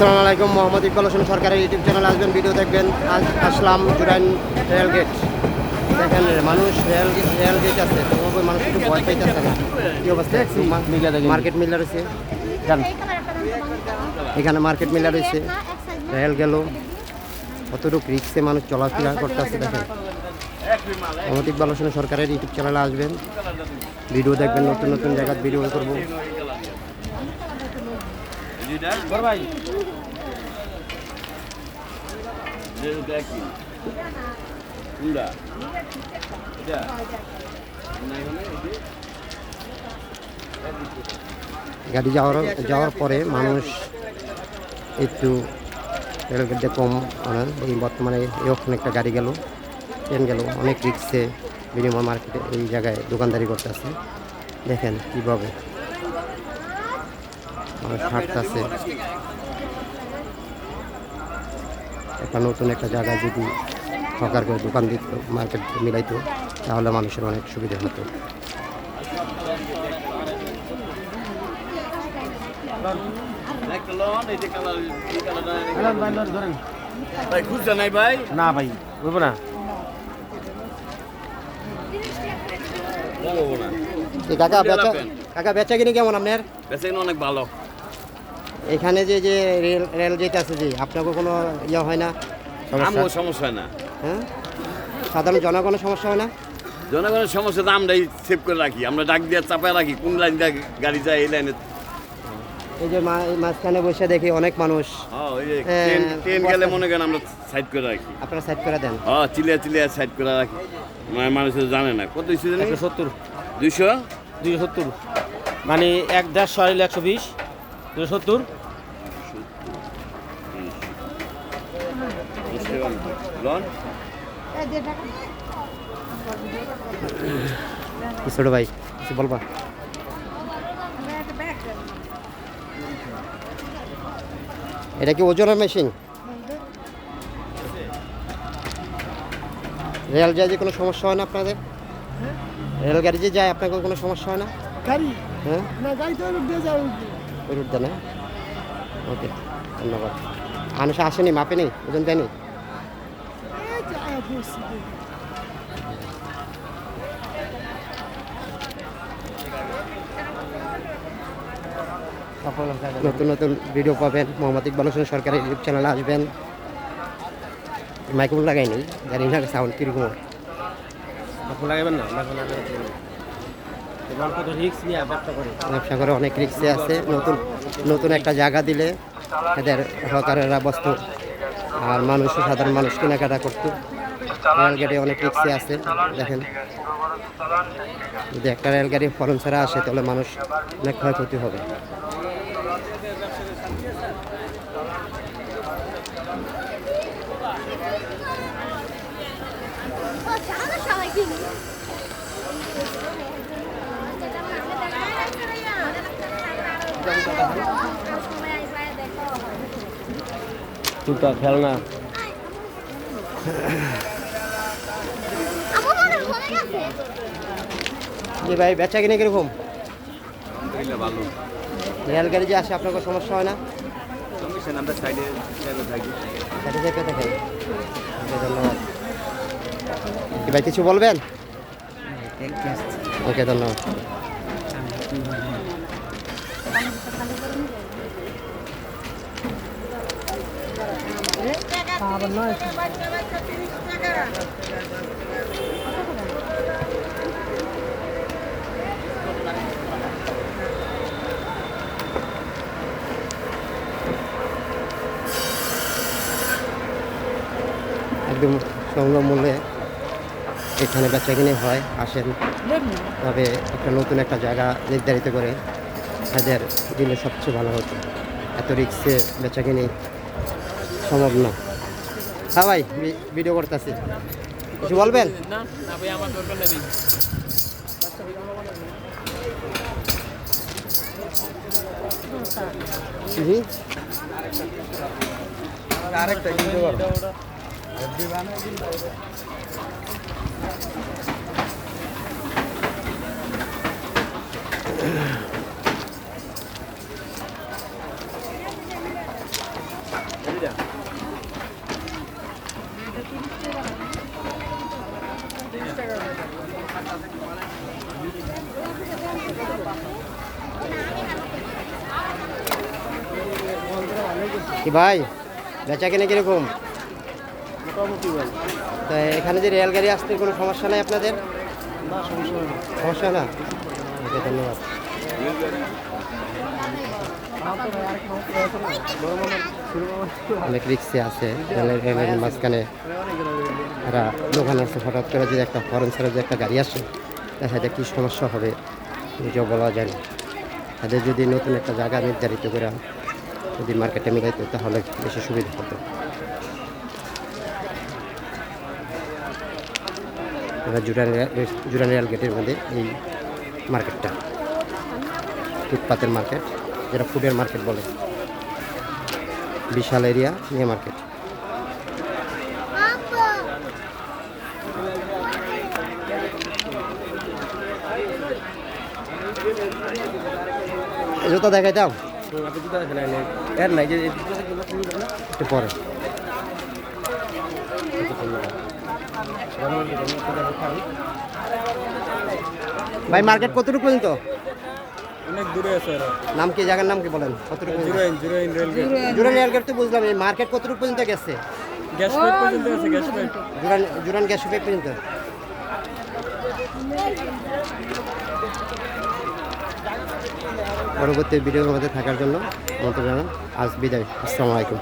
আসসালামু আলাইকুম। মোহাম্মদ ইকবাল হোসেন সরকারের ইউটিউব চ্যানেলে আসবেন, ভিডিও দেখবেন। আজ আসলাম জুরাইন রেল গেট। দেখেন মানুষ রেল গেট আছে, তবে মানুষ একটু ভয় পাইতেছে না। কি অবস্থা? মার্কেট মিলার রয়েছে, এখানে মার্কেট মিলার রয়েছে। রেল গেল, কতটুকু রিক্সে মানুষ চলাফেরা করতেছে। দেখেন মোহাম্মদ ইকবাল হোসেন সরকারের ইউটিউব চ্যানেলে আসবেন, ভিডিও দেখবেন। নতুন নতুন জায়গায় ভিডিও করবো। গাড়ি যাওয়ার পরে মানুষ একটু রেলগেটে কম আনেন। এই বর্তমানে ওখানে একটা গাড়ি গেল, ট্রেন গেল, অনেক রিক্সে বিনিময় মার্কেটে এই জায়গায় দোকানদারি করতে আছে। দেখেন কীভাবে মানুষ হাঁটতেছে। একটা নতুন একটা জায়গায় যদি সরকার করে দোকান দিত, মার্কেট মিলাইতো, তাহলে মানুষের অনেক সুবিধা হতো। না ভাই বুঝবো না। কাকা বেচা কিনে কেমন আপনার? অনেক ভালো। এখানে যে যে রেল যেতে আছে, যে আপনাকে কোনো ইয়ে হয় না? সমস্যা হয় না। হ্যাঁ, সাধারণ জনগণের সমস্যা হয় না? জনগণের সমস্যা তো আমরাই সেভ করে রাখি, আমরা ডাক দিয়ে চাপায় রাখি কোন লাইন দিয়ে গাড়ি যায় এই লাইনে। এই যে মাঝখানে বসে দেখি অনেক মানুষ। ট্রেন গেলে মনে করেন আমরা সাইড করে রাখি। আপনারা সাইড করে দেন? চিলিয়া সাইড করে রাখি। মানুষ জানে না কত 170 270 মানে 1.5 120 270 ছোট ভাই কিছু বলবা? এটা কি ওজনের মেশিন? রেল যায় যে কোনো সমস্যা হয় না আপনাদের? রেল গাড়ি যে যায় আপনাদের কোনো সমস্যা হয় না? গাড়ি হ্যাঁ, না গাড়ি তো রুট দিয়ে যাবে। ওই রুট দেয় না? ওকে, ধন্যবাদ। মানুষ আসেনি, মাপেনি, ওজন দেয়নি? নতুন নতুন ভিডিও পাবেন। মোহাম্মদ ইকবাল হোসেন সরকারের ইউটিউব চ্যানেলে আসবেন। মাইক্রোফোন লাগাইনি, জানি না সাউন্ড কীরকম। লাগাবেন না, ব্যবসা করে অনেক রিক্সে আছে। নতুন একটা জায়গা দিলে এদের হকারেরা বসত, আর মানুষ, সাধারণ মানুষ কেনাকাটা করতো। রেলগাড়ি অনেক রিক্সে আছে। দেখেন যদি একটা রেলগাড়ি ফরম ছাড়া আসে, তাহলে মানুষ অনেক ক্ষয়ক্ষতি হবে। তুই খেলনা জি ভাই, বেচা কিনে কিরকম? ভালো। রেলগাড়ি যে আসে আপনার কোনো সমস্যা হয় না? আমরা সাইডে থাকি। দেখাই। ধন্যবাদ। কি ভাই কিছু বলবেন? ওকে, ধন্যবাদ। একদম সুলভ মূল্যে এখানে বেচা কিনে হয়। আসেন, তবে একটা নতুন একটা জায়গা নির্ধারিত করে এদের দিলে সবচেয়ে ভালো হতো। এত রিক্সে বেচা কিনে সম্ভব না। হ্যাঁ ভাই, ভিডিও করতেছি, কিছু বলবেন? আরেকটা কি ভাই বেচা কিনে কিরকম? মোটামুটি ভাই। তো এখানে যে রেল গাড়ি আসতে কোনো সমস্যা নাই আপনাদের? না সমস্যা হয় না। সমস্যা না? ওকে, ধন্যবাদ। অনেক রিক্সে আছে রেলের মাঝখানে, এরা দোকান আছে, হঠাৎ করে যদি একটা ফরেন ছাড়া যদি একটা গাড়ি আসে দেখা যায় কী সমস্যা হবে নিজেও বলা যায় না। তাদের যদি নতুন একটা জায়গা নির্ধারিত করে যদি মার্কেটে মিলাইতো তাহলে বেশি সুবিধা হতো। জুরান রেল গেটের মধ্যে এই মার্কেটটা ফুটপাতের মার্কেট, যেটা ফুডের মার্কেট বলে, বিশাল এরিয়া নিয়ে মার্কেট। জুতা দেখাই দাও আপনি জুতা দেখেন এর নাই যে একটু পরে। ভাই মার্কেট কতটুকু পর্যন্ত? অনেক দূরে আছে এরা। নাম কি, জায়গার নাম কি বলেন? কতটুকু পর্যন্ত? জুরাইন রেলগেট। জুরান রেল গেট তো বুঝলাম, এই মার্কেট কতটুকু পর্যন্ত গেছে? গ্যাস পাইপ পর্যন্ত আছে, গ্যাস পাইপ। জুরান গ্যাস পাইপ পর্যন্ত। পরবর্তী ভিডিওর মধ্যে থাকার জন্য আমন্ত্রণ জানান। আজ বিদায়। আসসালামু আলাইকুম।